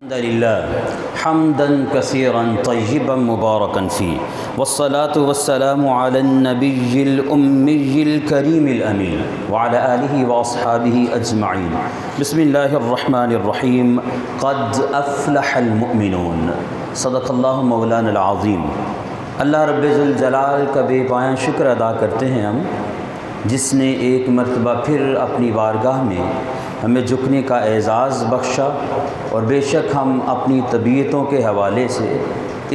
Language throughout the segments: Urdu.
الحمد لله حمدا كثيرا طيبا مباركا فيه والصلاة والسلام على النبي الأمي الكريم الأمين وعلى آله وأصحابه أجمعين. بسم الله الرحمن الرحيم. قد أفلح المؤمنون. صدق اللہ مولانا العظیم. اللہ رب ذوالجلال کا بے پایان شکر ادا کرتے ہیں ہم، جس نے ایک مرتبہ پھر اپنی بارگاہ میں ہمیں جھکنے کا اعزاز بخشا، اور بے شک ہم اپنی طبیعتوں کے حوالے سے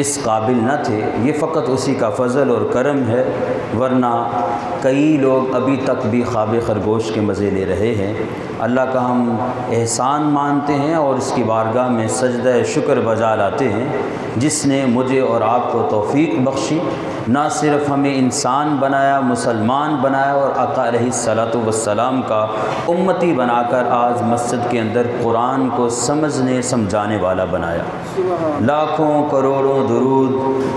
اس قابل نہ تھے. یہ فقط اسی کا فضل اور کرم ہے، ورنہ کئی لوگ ابھی تک بھی خواب خرگوش کے مزے لے رہے ہیں. اللہ کا ہم احسان مانتے ہیں اور اس کی بارگاہ میں سجدہ شکر بجا لاتے ہیں، جس نے مجھے اور آپ کو توفیق بخشی، نہ صرف ہمیں انسان بنایا، مسلمان بنایا، اور آقا علیہ الصلاۃ والسلام کا امتی بنا کر آج مسجد کے اندر قرآن کو سمجھنے سمجھانے والا بنایا. لاکھوں کروڑوں درود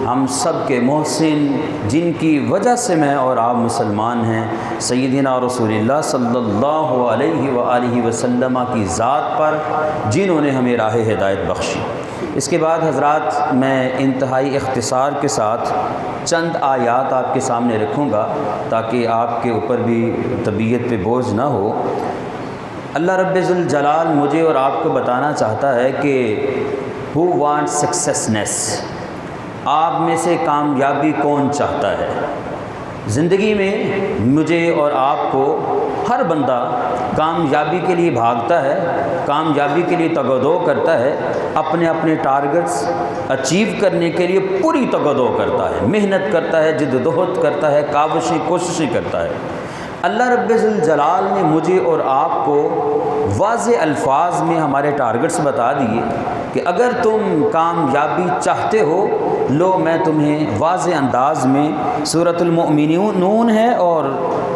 ہم سب کے محسن، جن کی وجہ سے میں اور آپ مسلمان ہیں، سیدنا رسول اللہ صلی اللہ علیہ وآلہ وسلم کی ذات پر، جنہوں نے ہمیں راہ ہدایت بخشی. اس کے بعد حضرات میں انتہائی اختصار کے ساتھ چند آیات آپ کے سامنے رکھوں گا، تاکہ آپ کے اوپر بھی طبیعت پہ بوجھ نہ ہو. اللہ رب ذوالجلال مجھے اور آپ کو بتانا چاہتا ہے کہ who wants successness؟ آپ میں سے کامیابی کون چاہتا ہے؟ زندگی میں مجھے اور آپ کو ہر بندہ کامیابی کے لیے بھاگتا ہے، کامیابی کے لیے تگ و دو کرتا ہے، اپنے اپنے ٹارگٹس اچیو کرنے کے لیے پوری تگ و دو کرتا ہے، محنت کرتا ہے، جدوجہد کرتا ہے، کاوشیں کوششیں کرتا ہے. اللہ رب ذوالجلال نے مجھے اور آپ کو واضح الفاظ میں ہمارے ٹارگٹس بتا دیے کہ اگر تم کامیابی چاہتے ہو، لو میں تمہیں واضح انداز میں سورۃ المؤمنون ہے اور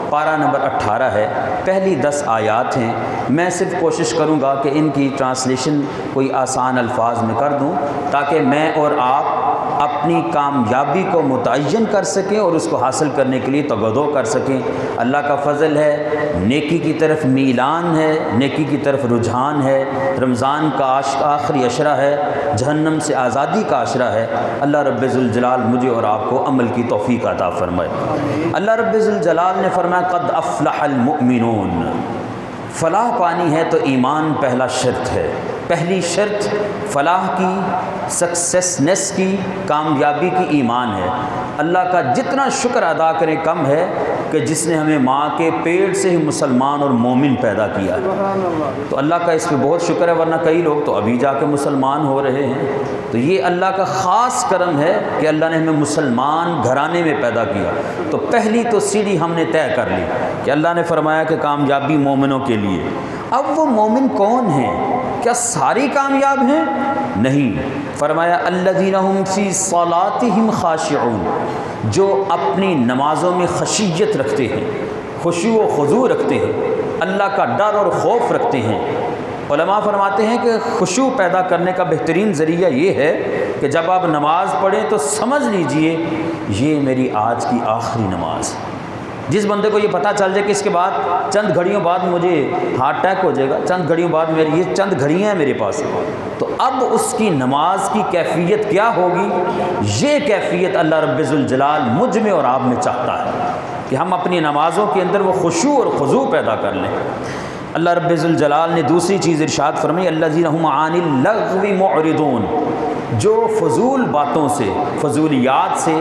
پارہ نمبر 18 ہے، پہلی 10 آیات ہیں. میں صرف کوشش کروں گا کہ ان کی ٹرانسلیشن کوئی آسان الفاظ میں کر دوں، تاکہ میں اور آپ اپنی کامیابی کو متعین کر سکیں اور اس کو حاصل کرنے کے لیے تگ و دو کر سکیں. اللہ کا فضل ہے، نیکی کی طرف میلان ہے، نیکی کی طرف رجحان ہے. رمضان کا آخری عشرہ ہے، جہنم سے آزادی کا عشرہ ہے. اللہ رب ذوالجلال مجھے اور آپ کو عمل کی توفیق عطا فرمائے. اللہ رب ذوالجلال نے فرمایا قد افلح المؤمنون. فلاح پانی ہے تو ایمان پہلا شرط ہے. پہلی شرط فلاح کی، سکسیسنس کی، کامیابی کی ایمان ہے. اللہ کا جتنا شکر ادا کریں کم ہے کہ جس نے ہمیں ماں کے پیٹ سے ہی مسلمان اور مومن پیدا کیا. تو اللہ کا اس پہ بہت شکر ہے، ورنہ کئی لوگ تو ابھی جا کے مسلمان ہو رہے ہیں. تو یہ اللہ کا خاص کرم ہے کہ اللہ نے ہمیں مسلمان گھرانے میں پیدا کیا. تو پہلی تو سیڑھی ہم نے طے کر لی کہ اللہ نے فرمایا کہ کامیابی مومنوں کے لیے. اب وہ مومن کون ہیں؟ کیا ساری کامیاب ہیں؟ نہیں. فرمایا الذین هم فی صلاتہم خاشعون، جو اپنی نمازوں میں خشیت رکھتے ہیں، خشوع و خضوع رکھتے ہیں، اللہ کا ڈر اور خوف رکھتے ہیں. علماء فرماتے ہیں کہ خشوع پیدا کرنے کا بہترین ذریعہ یہ ہے کہ جب آپ نماز پڑھیں تو سمجھ لیجئے یہ میری آج کی آخری نماز. جس بندے کو یہ پتہ چل جائے کہ اس کے بعد چند گھڑیوں بعد مجھے ہارٹ اٹیک ہو جائے گا، چند گھڑیوں بعد میری یہ چند گھڑیاں ہیں میرے پاس، تو اب اس کی نماز کی کیفیت کیا ہوگی؟ یہ کیفیت اللہ رب ذوالجلال مجھ میں اور آپ میں چاہتا ہے کہ ہم اپنی نمازوں کے اندر وہ خشوع اور خضوع پیدا کر لیں. اللہ رب ذوالجلال نے دوسری چیز ارشاد فرمائی الذین هم عن اللغو معرضون، جو فضول باتوں سے، فضولیات سے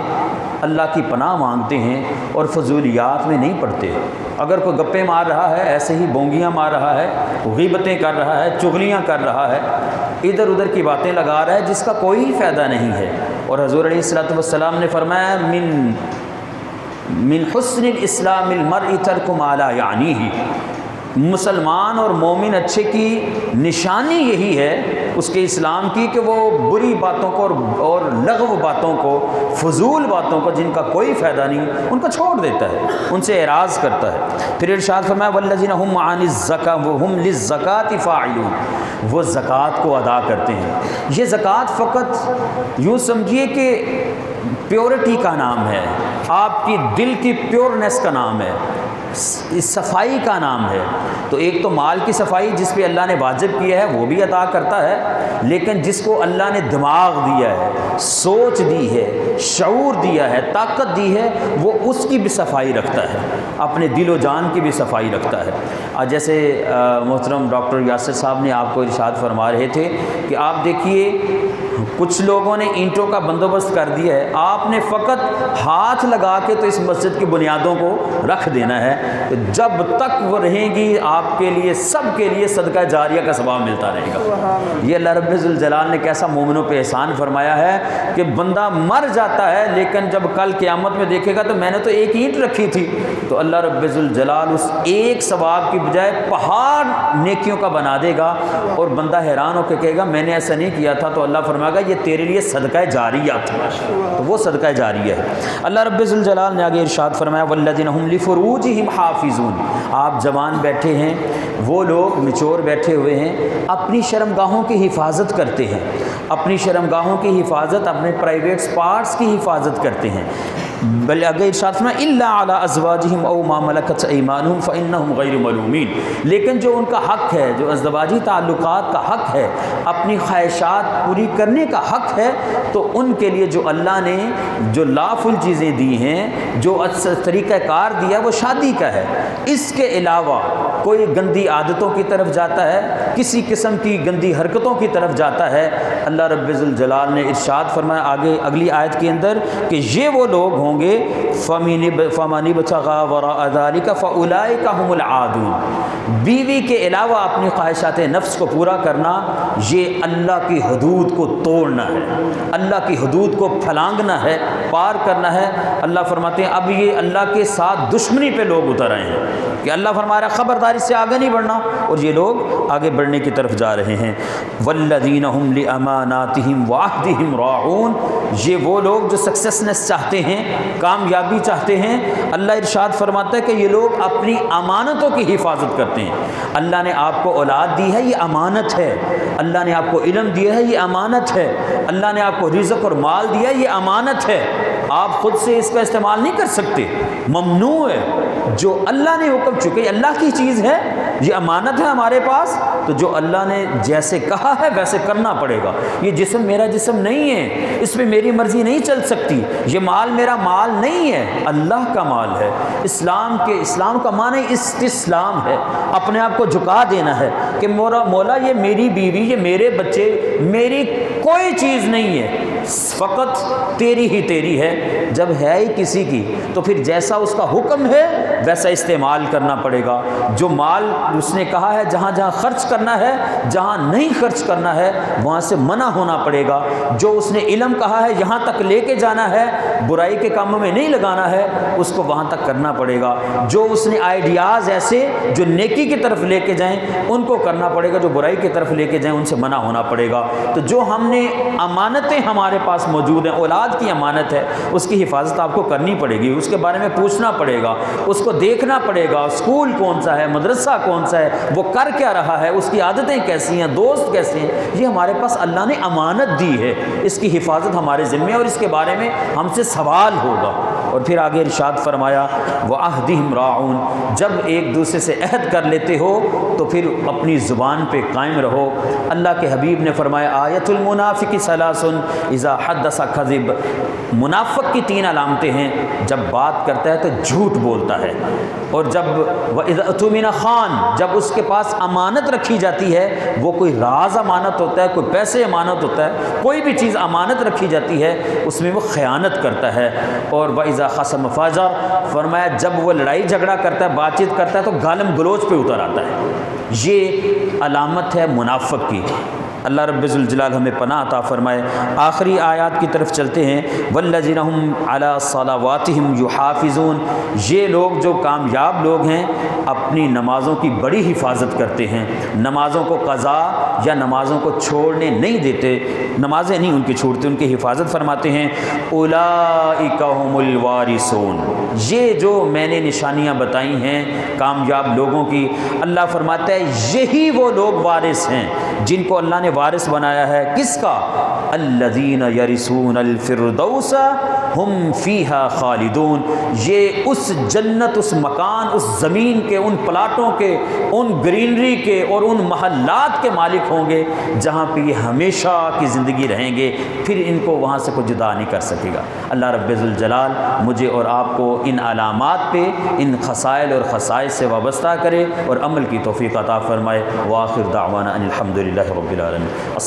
اللہ کی پناہ مانگتے ہیں اور فضولیات میں نہیں پڑتے. اگر کوئی گپے مار رہا ہے، ایسے ہی بونگیاں مار رہا ہے، غیبتیں کر رہا ہے، چغلیاں کر رہا ہے، ادھر ادھر کی باتیں لگا رہا ہے جس کا کوئی فائدہ نہیں ہے. اور حضور علیہ الصلوۃ والسلام نے فرمایا من حسن الاسلام المرء ترک ما لا یعنیہ، مسلمان اور مومن اچھے کی نشانی یہی ہے اس کے اسلام کی کہ وہ بری باتوں کو اور لغو باتوں کو، فضول باتوں کو جن کا کوئی فائدہ نہیں، ان کو چھوڑ دیتا ہے، ان سے اعراض کرتا ہے. پھر ارشاد فرمایا والذین هم عن الزکاۃ وهم للزکاۃ فاعلون، وہ زکوٰۃ کو ادا کرتے ہیں. یہ زکوٰۃ فقط یوں سمجھیے کہ پیورٹی کا نام ہے، آپ کی دل کی پیورنس کا نام ہے. صفائی کا نام ہے۔ تو ایک تو مال کی صفائی جس پہ اللہ نے واجب کیا ہے وہ بھی عطا کرتا ہے، لیکن جس کو اللہ نے دماغ دیا ہے، سوچ دی ہے، شعور دیا ہے، طاقت دی ہے، وہ اس کی بھی صفائی رکھتا ہے، اپنے دل و جان کی بھی صفائی رکھتا ہے۔ جیسے محترم ڈاکٹر یاسر صاحب نے آپ کو ارشاد فرما رہے تھے کہ آپ دیکھیے کچھ لوگوں نے اینٹوں کا بندوبست کر دیا ہے، آپ نے فقط ہاتھ لگا کے تو اس مسجد کی بنیادوں کو رکھ دینا ہے، تو جب تک وہ رہیں گی آپ کے لیے سب کے لیے صدقہ جاریہ کا ثواب ملتا رہے گا۔ یہ اللہ رب الجلال نے کیسا مومنوں پہ احسان فرمایا ہے کہ بندہ مر جاتا ہے لیکن جب کل قیامت میں دیکھے گا تو میں نے تو ایک اینٹ رکھی تھی، تو اللہ رب الجلال اس ایک ثواب کی بجائے پہاڑ نیکیوں کا بنا دے گا، اور بندہ حیران ہو کے کہے گا میں نے ایسا نہیں کیا تھا، تو اللہ فرمائے گا یہ تیرے لیے صدقہ جاریہ تھا، تو وہ صدقہ جاریہ ہے۔ اللہ رب الجلال نے آگے ارشاد فرمایا والذین هم لفروجہم حافظون، آپ جوان بیٹھے ہیں، وہ لوگ مچور بیٹھے ہوئے ہیں، اپنی شرمگاہوں کی حفاظت کرتے ہیں، اپنی شرمگاہوں کی حفاظت، اپنے پرائیویٹ پارٹس کی حفاظت کرتے ہیں، بل اگر ارشاد فرمایا الا علی ازواجہم او ما ملکت ایمانہم فانہم غیر ملومین، لیکن جو ان کا حق ہے، جو ازدواجی تعلقات کا حق ہے، اپنی خواہشات پوری کرنے کا حق ہے، تو ان کے لیے جو اللہ نے جو لافل چیزیں دی ہیں، جو طریقہ کار دیا وہ شادی کا ہے، اس کے علاوہ کوئی گندی عادتوں کی طرف جاتا ہے، کسی قسم کی گندی حرکتوں کی طرف جاتا ہے، اللہ رب الجلال نے ارشاد فرمایا آگے اگلی آیت کے اندر کہ یہ وہ لوگ ہوں گے فَمَنِ ابْتَغَىٰ وَرَاءَ ذَلِكَ فَأُولَٰئِكَ هُمُ الْعَادُونَ، بیوی کے علاوہ اپنی خواہشات نفس کو پورا کرنا یہ اللہ کی حدود کو توڑنا ہے، اللہ کی حدود کو پھلانگنا ہے، پار کرنا ہے۔ اللہ فرماتے ہیں اب یہ اللہ کے ساتھ دشمنی پہ لوگ اتر آئے ہیں کہ اللہ فرما رہا ہے خبرداری سے آگے نہیں بڑھنا، اور یہ لوگ آگے بڑھنے کی طرف جا رہے ہیں۔ وَالَّذِينَ هُمْ لِأَمَانَاتِهِمْ وَعَهْدِهِمْ رَاعُونَ، یہ وہ لوگ جو سکسیسنس چاہتے ہیں، کامیابی چاہتے ہیں، اللہ ارشاد فرماتا ہے کہ یہ لوگ اپنی امانتوں کی حفاظت کرتے ہیں۔ اللہ نے آپ کو اولاد دی ہے، یہ امانت ہے، اللہ نے آپ کو علم دیا ہے، یہ امانت ہے، اللہ نے آپ کو رزق اور مال دیا ہے، یہ امانت ہے، آپ خود سے اس کا استعمال نہیں کر سکتے، ممنوع ہے، جو اللہ نے حکم چکے اللہ کی چیز ہے، یہ امانت ہے ہمارے پاس، تو جو اللہ نے جیسے کہا ہے ویسے کرنا پڑے گا۔ یہ جسم میرا جسم نہیں ہے، اس میں میری مرضی نہیں چل سکتی، یہ مال میرا مال نہیں ہے، اللہ کا مال ہے۔ اسلام کا معنی استسلام ہے، اپنے آپ کو جھکا دینا ہے کہ مولا یہ میری بیوی، یہ میرے بچے، میری کوئی چیز نہیں ہے، فقط تیری ہی تیری ہے۔ جب ہے ہی کسی کی تو پھر جیسا اس کا حکم ہے ویسا استعمال کرنا پڑے گا۔ جو مال اس نے کہا ہے جہاں جہاں خرچ کرنا ہے، جہاں نہیں خرچ کرنا ہے وہاں سے منع ہونا پڑے گا۔ جو اس نے علم کہا ہے یہاں تک لے کے جانا ہے، برائی کے کاموں میں نہیں لگانا ہے، اس کو وہاں تک کرنا پڑے گا۔ جو اس نے آئیڈیاز ایسے جو نیکی کی طرف لے کے جائیں ان کو کرنا پڑے گا، جو برائی کی طرف لے کے جائیں ان سے منع ہونا پڑے گا۔ تو جو ہم نے امانتیں ہمارے پاس موجود ہیں، اولاد کی امانت ہے، اس کی حفاظت آپ کو کرنی پڑے گی، اس کے بارے میں پوچھنا پڑے گا، اس کو دیکھنا پڑے گا، اسکول کون سا ہے، مدرسہ کون سا ہے، وہ کر کیا رہا ہے، اس کی عادتیں کیسی ہیں، دوست کیسے ہیں، یہ ہمارے پاس اللہ نے امانت دی ہے، اس کی حفاظت ہمارے ذمہ ہے اور اس کے بارے میں ہم سے سوال ہوگا۔ اور پھر آگے ارشاد فرمایا وَعَهْدِهِمْ رَاعُونَ، جب ایک دوسرے سے عہد کر لیتے ہو تو پھر اپنی زبان پہ قائم رہو۔ اللہ کے حبیب نے فرمایا آیت المنافق ثلاث اذا حدث کذب، منافق کی 3 علامتیں ہیں، جب بات کرتا ہے تو جھوٹ بولتا ہے، اور جب وَإِذَا اؤْتُمِنَ خان، جب اس کے پاس امانت رکھی جاتی ہے، وہ کوئی راز امانت ہوتا ہے، کوئی پیسے امانت ہوتا ہے، کوئی بھی چیز امانت رکھی جاتی ہے اس میں وہ خیانت کرتا ہے۔ اور وَإِذَا خَصَمَ فَجَرَ، فرمایا جب وہ لڑائی جھگڑا کرتا ہے، بات چیت کرتا ہے تو گالم گلوچ پہ اتر آتا ہے۔ یہ علامت ہے منافق کی۔ اللہ رب الجلال ہمیں پناہ عطا فرمائے۔ آخری آیات کی طرف چلتے ہیں والذین هم علی صلواتہم یحافظون، یہ لوگ جو کامیاب لوگ ہیں اپنی نمازوں کی بڑی حفاظت کرتے ہیں، نمازوں کو قضا یا نمازوں کو چھوڑنے نہیں دیتے، نمازیں نہیں ان کی چھوڑتے، ان کی حفاظت فرماتے ہیں۔ اولئک هم الوارثون، یہ جو میں نے نشانیاں بتائی ہیں کامیاب لوگوں کی، اللہ فرماتا ہے یہی وہ لوگ وارث ہیں جن کو اللہ نے وارث بنایا ہے، کس کا؟ الذین یرثون الفردوس ہم فیہا خالدون، یہ اس جنت، اس مکان، اس زمین کے، ان پلاٹوں کے، ان گرینری کے اور ان محلات کے مالک ہوں گے جہاں پہ یہ ہمیشہ کی زندگی رہیں گے، پھر ان کو وہاں سے کوئی جدا نہیں کر سکے گا۔ اللہ رب ذوالجلال مجھے اور آپ کو ان علامات پہ، ان خصائل اور خصائص سے وابستہ کرے اور عمل کی توفیق عطا فرمائے۔ وآخر دعوانا ان الحمد للہ رب العالمین۔